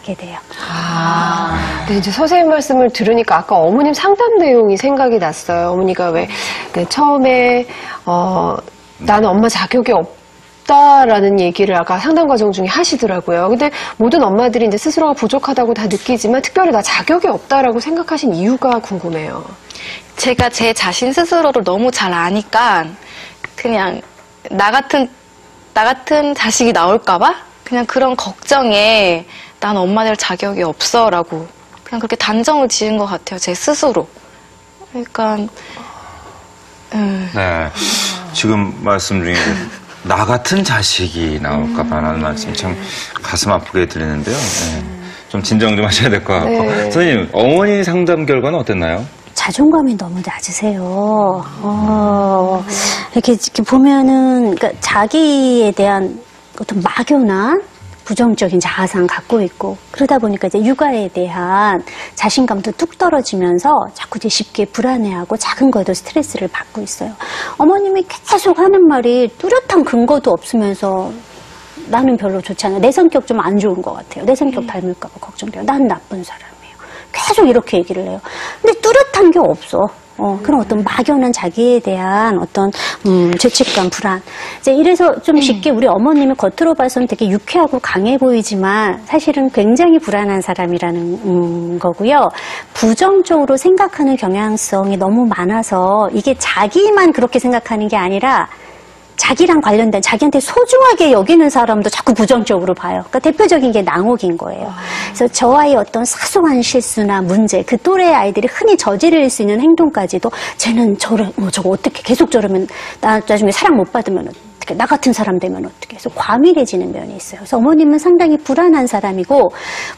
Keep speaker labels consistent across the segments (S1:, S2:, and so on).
S1: 하게 돼요.
S2: 네, 이제 선생님 말씀을 들으니까 아까 어머님 상담 내용이 생각이 났어요. 어머니가 왜 처음에 나는 엄마 자격이 없다라는 얘기를 아까 상담 과정 중에 하시더라고요. 근데 모든 엄마들이 이제 스스로가 부족하다고 다 느끼지만 특별히 나 자격이 없다라고 생각하신 이유가 궁금해요.
S3: 제가 제 자신 스스로를 너무 잘 아니까 그냥 나 같은 자식이 나올까봐 그냥 그런 걱정에 난 엄마 될 자격이 없어라고 그냥 그렇게 단정을 지은 것 같아요. 제 스스로. 그러니까
S4: 네, 지금 말씀 중에 나 같은 자식이 나올까봐라는 말씀 참 가슴 아프게 들리는데요. 네. 좀 진정 좀 하셔야 될 것 같고.
S2: 네.
S4: 선생님, 어머니 상담 결과는 어땠나요?
S1: 자존감이 너무 낮으세요. 이렇게 보면은, 그러니까 자기에 대한 어떤 막연한 부정적인 자아상 갖고 있고, 그러다 보니까 이제 육아에 대한 자신감도 뚝 떨어지면서 자꾸 이제 쉽게 불안해하고 작은 거에도 스트레스를 받고 있어요. 어머님이 계속 하는 말이 뚜렷한 근거도 없으면서 나는 별로 좋지 않아. 내 성격 좀 안 좋은 것 같아요. 내 성격 닮을까 봐 걱정돼요. 난 나쁜 사람이에요. 계속 이렇게 얘기를 해요. 근데 뚜렷한 게 없어. 그런 어떤 막연한 자기에 대한 어떤 죄책감, 불안. 이제 이래서 좀 쉽게 우리 어머님이 겉으로 봐서는 되게 유쾌하고 강해 보이지만 사실은 굉장히 불안한 사람이라는 거고요. 부정적으로 생각하는 경향성이 너무 많아서 이게 자기만 그렇게 생각하는 게 아니라 자기랑 관련된 자기한테 소중하게 여기는 사람도 자꾸 부정적으로 봐요. 그러니까 대표적인 게 낭옥인 거예요. 그래서 저와의 어떤 사소한 실수나 문제, 그 또래의 아이들이 흔히 저지를 수 있는 행동까지도 쟤는 저거 어떻게 계속 저러면 나중에 사랑 못 받으면 어떻게, 나 같은 사람 되면 어떻게 해서 과밀해지는 면이 있어요. 그래서 어머님은 상당히 불안한 사람이고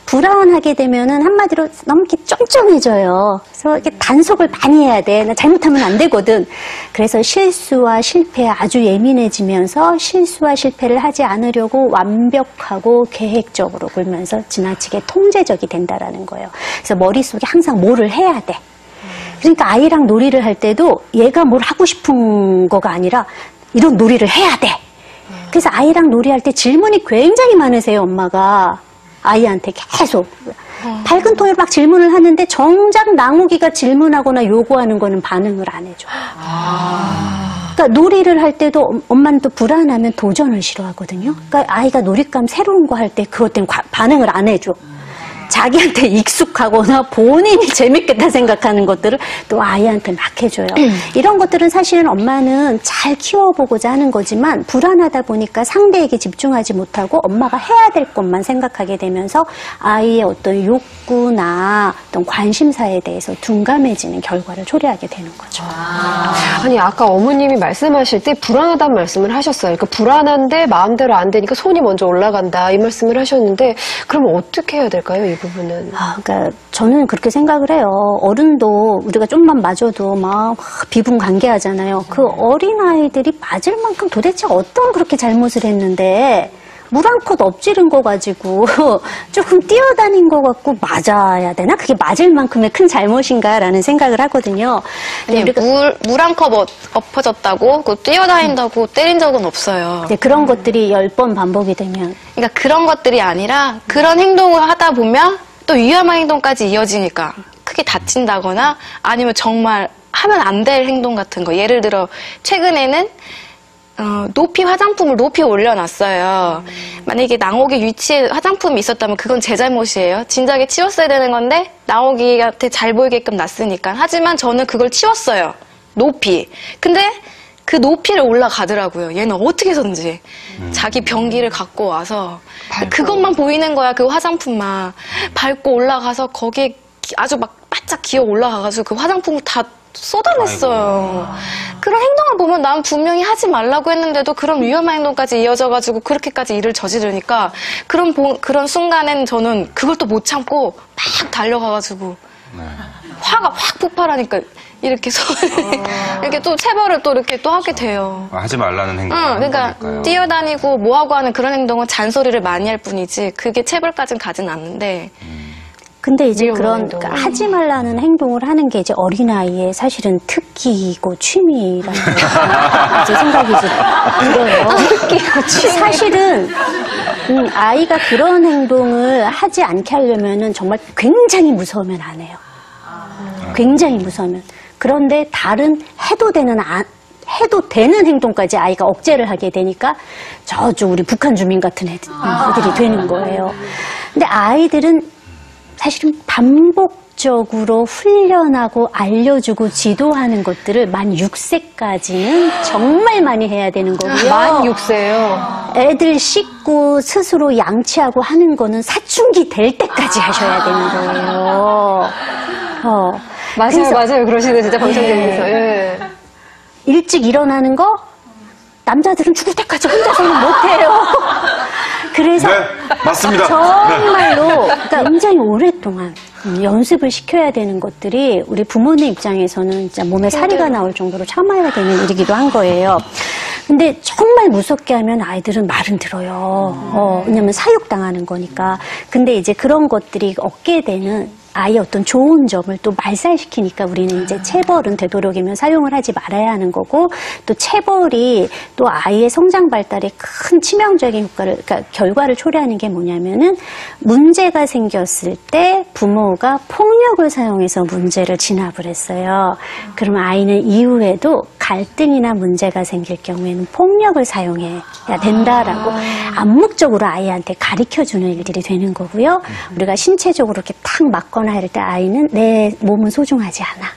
S1: 불안하게 되면은 한마디로 너무 이렇게 쫌쫌해져요. 그래서 이렇게 단속을 많이 해야 돼. 나 잘못하면 안 되거든. 그래서 실수와 실패에 아주 예민해지면서 실수와 실패를 하지 않으려고 완벽하고 계획적으로 굴면서 지나치게 통제적이 된다라는 거예요. 그래서 머릿속에 항상 뭐를 해야 돼. 그러니까 아이랑 놀이를 할 때도 얘가 뭘 하고 싶은 거가 아니라 이런 놀이를 해야 돼. 그래서 아이랑 놀이할 때 질문이 굉장히 많으세요, 엄마가. 아이한테 계속. 밝은 톤으로 막 질문을 하는데 정작 낭욱이가 질문하거나 요구하는 거는 반응을 안 해줘. 그러니까 놀이를 할 때도 엄마는 또 불안하면 도전을 싫어하거든요. 그러니까 아이가 놀잇감 새로운 거 할 때 그것 때문에 반응을 안 해줘. 자기한테 익숙하거나 본인이 재밌겠다 생각하는 것들을 또 아이한테 막 해줘요. 이런 것들은 사실은 엄마는 잘 키워보고자 하는 거지만 불안하다 보니까 상대에게 집중하지 못하고 엄마가 해야 될 것만 생각하게 되면서 아이의 어떤 욕구나 어떤 관심사에 대해서 둔감해지는 결과를 초래하게 되는 거죠.
S2: 아니 아까 어머님이 말씀하실 때 불안하다는 말씀을 하셨어요. 그러니까 불안한데 마음대로 안 되니까 손이 먼저 올라간다 이 말씀을 하셨는데 그럼 어떻게 해야 될까요? 이 부분은.
S1: 그러니까 저는 그렇게 생각을 해요. 어른도 우리가 좀만 맞아도 막 비분관계하잖아요. 그 어린아이들이 맞을 만큼 도대체 어떤 그렇게 잘못을 했는데 물 한 컵 엎지른 거 가지고 조금 뛰어다닌 거 갖고 맞아야 되나? 그게 맞을 만큼의 큰 잘못인가라는 생각을 하거든요.
S3: 네, 물 한 컵 엎어졌다고 뛰어다닌다고 때린 적은 없어요.
S1: 네, 그런 것들이 10번 반복이 되면.
S3: 그러니까 그런 것들이 아니라 그런 행동을 하다 보면 또 위험한 행동까지 이어지니까 크게 다친다거나 아니면 정말 하면 안 될 행동 같은 거. 예를 들어 최근에는 높이 화장품을 높이 올려놨어요. 만약에 낭옥이 위치에 화장품이 있었다면 그건 제 잘못이에요. 진작에 치웠어야 되는 건데 낭옥이한테 잘 보이게끔 놨으니까. 하지만 저는 그걸 치웠어요. 높이. 근데 그 높이를 올라가더라고요. 얘는 어떻게 해서든지 자기 변기를 갖고 와서 그것만 보이는 거야. 그 화장품만 밟고 올라가서 거기에 아주 막 바짝 기어 올라가가지고 그 화장품을 다 쏟아냈어요. 그런 행동을 보면 난 분명히 하지 말라고 했는데도 그런 위험한 행동까지 이어져가지고 그렇게까지 일을 저지르니까 그런 순간엔 저는 그걸 또 못 참고 막 달려가가지고 화가 확 폭발하니까 이렇게 이렇게 또 체벌을 또 이렇게 또 하게 돼요.
S4: 하지 말라는 행동.
S3: 그러니까 뛰어다니고 뭐하고 하는 그런 행동은 잔소리를 많이 할 뿐이지 그게 체벌까지는 가진 않는데.
S1: 근데 이제 그런 그러니까 하지 말라는 행동을 하는 게 이제 어린아이의 사실은 특기이고 취미라는 이제 생각이 들어요. 특기고 취미. 사실은 아이가 그런 행동을 하지 않게 하려면은 정말 굉장히 무서우면 안 해요. 굉장히 무서우면. 그런데 다른 해도 되는 행동까지 아이가 억제를 하게 되니까 저쪽 우리 북한 주민 같은 애들이 되는 거예요. 근데 아이들은 사실은 반복적으로 훈련하고 알려주고 지도하는 것들을 만 6세까지는 정말 많이 해야 되는 거고요.
S2: 만 6세요?
S1: 애들 씻고 스스로 양치하고 하는 거는 사춘기 될 때까지 하셔야 되는 거예요.
S2: 맞아요. 그러시네, 진짜 방청객님께서. 예.
S1: 일찍 일어나는 거 남자들은 죽을 때까지 혼자서는 못해요. 그래서
S4: 네, 맞습니다.
S1: 정말로 그러니까 굉장히 오랫동안 연습을 시켜야 되는 것들이 우리 부모님 입장에서는 진짜 몸에 사리가 나올 정도로 참아야 되는 일이기도 한 거예요. 근데 정말 무섭게 하면 아이들은 말은 들어요. 왜냐면 사육당하는 거니까. 근데 이제 그런 것들이 얻게 되는 아이의 어떤 좋은 점을 또 말살시키니까 우리는 이제 체벌은 되도록이면 사용을 하지 말아야 하는 거고, 또 체벌이 또 아이의 성장 발달에 큰 치명적인 효과를, 그러니까 결과를 초래하는 게 뭐냐면은 문제가 생겼을 때 부모가 폭력을 사용해서 문제를 진압을 했어요. 그러면 아이는 이후에도 갈등이나 문제가 생길 경우에는 폭력을 사용해야 된다라고 암묵적으로 아이한테 가르쳐주는 일들이 되는 거고요. 우리가 신체적으로 이렇게 탁 맞거나 할 때 아이는 내 몸은 소중하지 않아.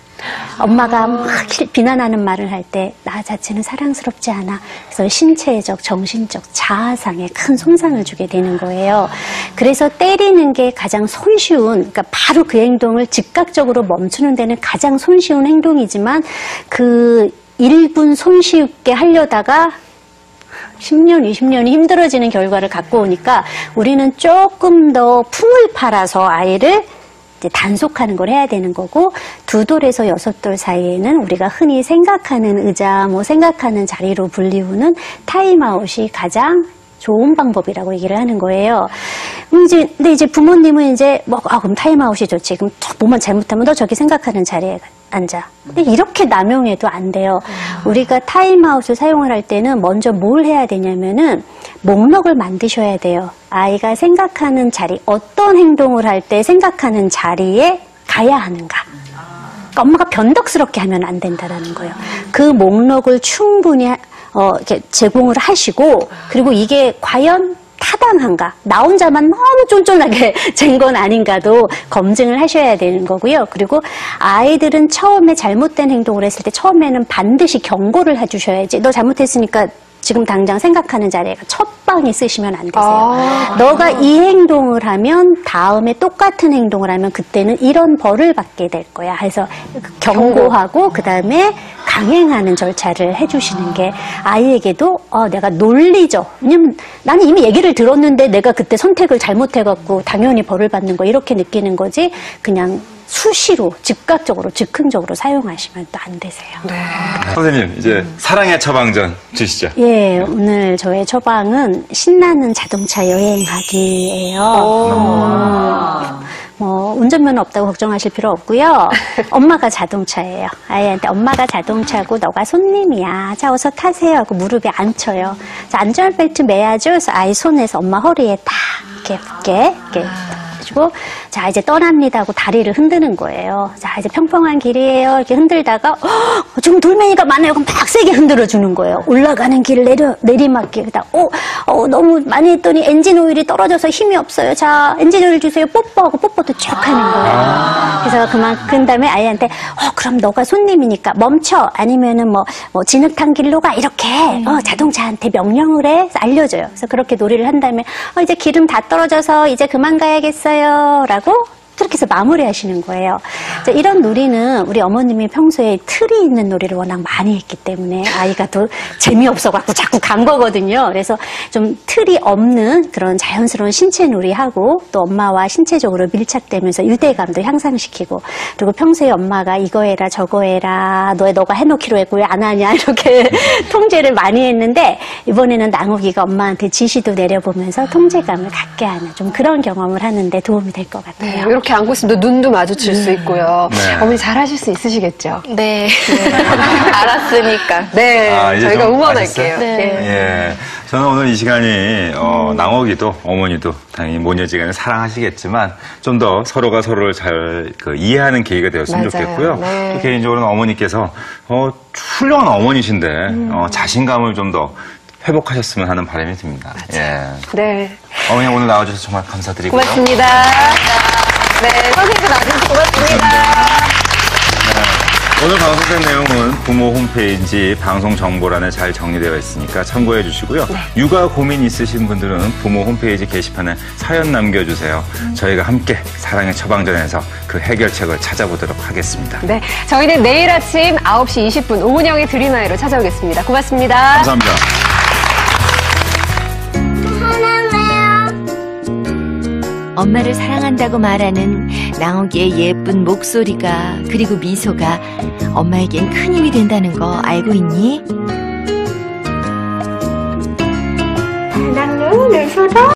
S1: 엄마가 막 비난하는 말을 할 때 나 자체는 사랑스럽지 않아. 그래서 신체적, 정신적 자아상에 큰 손상을 주게 되는 거예요. 그래서 때리는 게 가장 손쉬운, 그러니까 바로 그 행동을 즉각적으로 멈추는 데는 가장 손쉬운 행동이지만 그 1분 손쉽게 하려다가 10년, 20년이 힘들어지는 결과를 갖고 오니까 우리는 조금 더 품을 팔아서 아이를 이제 단속하는 걸 해야 되는 거고, 2돌에서 6돌 사이에는 우리가 흔히 생각하는 의자, 생각하는 자리로 분리후는 타임아웃이 가장 좋은 방법이라고 얘기를 하는 거예요. 근데 이제 부모님은 이제 그럼 타임아웃이 좋지. 그럼 뭐만 잘못하면 너 저기 생각하는 자리에 앉아. 근데 이렇게 남용해도 안 돼요. 우리가 타임아웃을 사용을 할 때는 먼저 뭘 해야 되냐면은 목록을 만드셔야 돼요. 아이가 생각하는 자리, 어떤 행동을 할 때 생각하는 자리에 가야 하는가. 그러니까 엄마가 변덕스럽게 하면 안 된다라는 거예요. 그 목록을 충분히 이렇게 제공을 하시고, 그리고 이게 과연 타당한가, 나 혼자만 너무 쫀쫀하게 잰 건 아닌가도 검증을 하셔야 되는 거고요. 그리고 아이들은 처음에 잘못된 행동을 했을 때 처음에는 반드시 경고를 해주셔야지. 너 잘못했으니까 지금 당장 생각하는 자리에 첫 방에 쓰시면 안 되세요. 너가 이 행동을 하면 다음에 똑같은 행동을 하면 그때는 이런 벌을 받게 될 거야. 해서 경고하고 그다음에 강행하는 절차를 해주시는 게 아이에게도 내가 논리죠. 왜냐면 나는 이미 얘기를 들었는데 내가 그때 선택을 잘못해갖고 당연히 벌을 받는 거 이렇게 느끼는 거지, 그냥 수시로 즉각적으로 즉흥적으로 사용하시면 또 안 되세요.
S2: 네.
S4: 선생님, 이제 사랑의 처방전 주시죠.
S1: 예, 오늘 저의 처방은 신나는 자동차 여행하기예요. 운전면허 없다고 걱정하실 필요 없고요. 엄마가 자동차예요. 아이한테 엄마가 자동차고 너가 손님이야. 자, 어서 타세요 하고 무릎에 앉혀요. 자, 안전벨트 매야죠. 그래서 아이 손에서 엄마 허리에 딱 이렇게 붙게 이렇게 해주고, 자, 이제 떠납니다 하고 다리를 흔드는 거예요. 자, 이제 평평한 길이에요. 이렇게 흔들다가 지금 돌멩이가 많아요. 그럼 막 세게 흔들어 주는 거예요. 올라가는 길 내리막길. 그다음 너무 많이 했더니 엔진 오일이 떨어져서 힘이 없어요. 자, 엔진 오일 주세요. 뽀뽀하고 뽀뽀도 쭉 하는 거예요. 그래서 그만큼 다음에 아이한테 그럼 너가 손님이니까 멈춰, 아니면은 뭐 진흙탕 길로 가, 이렇게 자동차한테 명령을 해 알려줘요. 그래서 그렇게 놀이를 한 다음에 이제 기름 다 떨어져서 이제 그만 가야겠어요 라고 그렇게 해서 마무리하시는 거예요. 이런 놀이는 우리 어머님이 평소에 틀이 있는 놀이를 워낙 많이 했기 때문에 아이가 또 재미없어갖고 자꾸 간 거거든요. 그래서 좀 틀이 없는 그런 자연스러운 신체 놀이하고, 또 엄마와 신체적으로 밀착되면서 유대감도 향상시키고, 그리고 평소에 엄마가 이거 해라 저거 해라, 너가 해놓기로 했고 왜 안 하냐 이렇게 통제를 많이 했는데, 이번에는 나누기가 엄마한테 지시도 내려보면서 통제감을 갖게 하는 좀 그런 경험을 하는데 도움이 될 것 같아요.
S2: 네, 이렇게 안고 있으면 눈도 마주칠 수 있고요.
S4: 네.
S2: 어머니 잘하실 수 있으시겠죠?
S3: 네. 알았으니까.
S2: 네,
S4: 이제
S2: 저희가
S4: 좀
S2: 응원할게요.
S4: 아셨어요?
S3: 네.
S4: 예. 저는 오늘 이 시간이 낭옥이도 어머니도 당연히 모녀지간을 사랑하시겠지만 좀 더 서로가 서로를 잘 이해하는 계기가 되었으면
S2: 맞아요.
S4: 좋겠고요.
S2: 네.
S4: 또 개인적으로는 어머니께서 훌륭한 어머니신데 자신감을 좀 더 회복하셨으면 하는 바람이 듭니다. 예.
S2: 네.
S4: 어머니 오늘 나와주셔서 정말 감사드리고요.
S2: 고맙습니다. 네, 선생님 나와주셔서 고맙습니다.
S4: 오늘 방송된 내용은 부모 홈페이지 방송 정보란에 잘 정리되어 있으니까 참고해 주시고요. 육아 고민 있으신 분들은 부모 홈페이지 게시판에 사연 남겨주세요. 저희가 함께 사랑의 처방전에서 그 해결책을 찾아보도록 하겠습니다.
S2: 네, 저희는 내일 아침 9시 20분 오은영의 드림아이로 찾아오겠습니다. 고맙습니다.
S4: 감사합니다.
S5: 엄마를 사랑한다고 말하는 낭옥이의 예쁜 목소리가 그리고 미소가 엄마에겐 큰 힘이 된다는 거 알고 있니?
S6: 사랑해, 내 사랑.